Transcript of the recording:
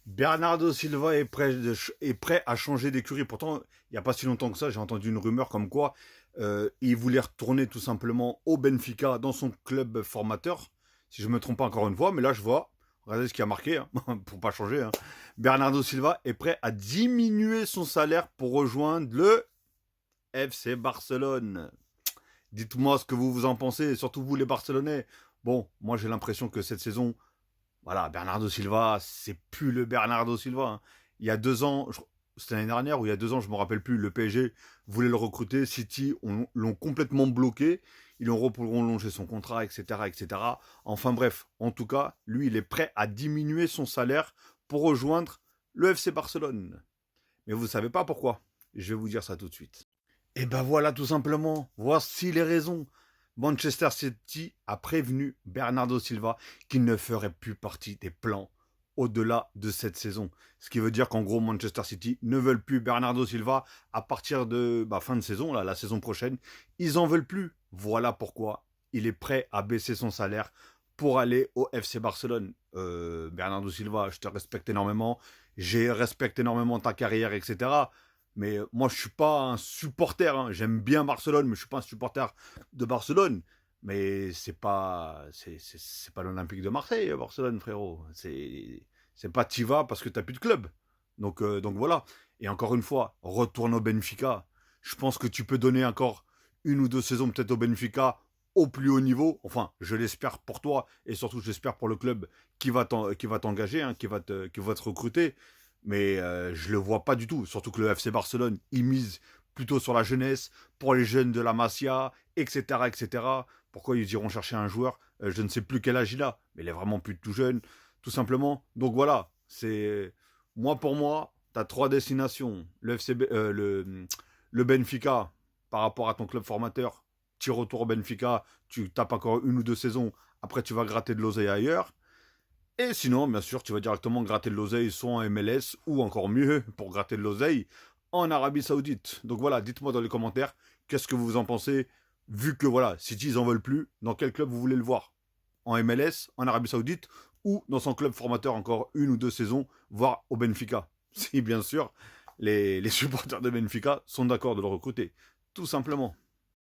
Bernardo Silva est prêt à changer d'écurie. Pourtant, il n'y a pas si longtemps que ça, j'ai entendu une rumeur comme quoi il voulait retourner tout simplement au Benfica dans son club formateur. Si je ne me trompe pas encore une fois, mais là je vois, regardez ce qui a marqué, hein, pour pas changer. Hein. Bernardo Silva est prêt à diminuer son salaire pour rejoindre le FC Barcelone. Dites-moi ce que vous en pensez, surtout vous les Barcelonais. Bon, moi j'ai l'impression que cette saison, voilà, Bernardo Silva, c'est plus le Bernardo Silva. Hein. Il y a 2 ans, c'était l'année dernière ou il y a 2 ans, je me rappelle plus, le PSG voulait le recruter, City l'ont complètement bloqué, ils ont prolongé son contrat, etc., etc. Enfin bref, en tout cas, lui, il est prêt à diminuer son salaire pour rejoindre le FC Barcelone. Mais vous ne savez pas pourquoi. Je vais vous dire ça tout de suite. Et ben voilà, tout simplement. Voici les raisons. Manchester City a prévenu Bernardo Silva qu'il ne ferait plus partie des plans au-delà de cette saison. Ce qui veut dire qu'en gros, Manchester City ne veulent plus Bernardo Silva à partir de fin de saison, là, la saison prochaine. Ils en veulent plus. Voilà pourquoi il est prêt à baisser son salaire pour aller au FC Barcelone. Bernardo Silva, je te respecte énormément. J'ai respecté énormément ta carrière, etc. Mais moi, je suis pas un supporter. Hein. J'aime bien Barcelone, mais je suis pas un supporter de Barcelone. Mais c'est pas l'Olympique de Marseille, Barcelone, frérot. C'est pas Tiva parce que t'as plus de club. Donc voilà. Et encore une fois, retourne au Benfica. Je pense que tu peux donner encore 1 ou 2 saisons peut-être au Benfica au plus haut niveau. Enfin, je l'espère pour toi et surtout je l'espère pour le club qui va t'engager, hein, qui va te recruter. Mais je le vois pas du tout. Surtout que le FC Barcelone, il mise plutôt sur la jeunesse, pour les jeunes de la Masia, etc., etc. Pourquoi ils iront chercher un joueur je ne sais plus quel âge il a, mais il est vraiment plus tout jeune, tout simplement. Donc voilà, c'est moi pour moi, tu as 3 destinations. Le Benfica, par rapport à ton club formateur, tu retour au Benfica, tu tapes encore 1 ou 2 saisons, après tu vas gratter de l'oseille ailleurs. Et sinon, bien sûr, tu vas directement gratter de l'oseille soit en MLS ou encore mieux, pour gratter de l'oseille, en Arabie Saoudite. Donc voilà, dites-moi dans les commentaires, qu'est-ce que vous en pensez, vu que voilà, City, ils en veulent plus, dans quel club vous voulez le voir? En MLS, en Arabie Saoudite, ou dans son club formateur encore 1 ou 2 saisons, voire au Benfica. Si bien sûr, les supporters de Benfica sont d'accord de le recruter. Tout simplement.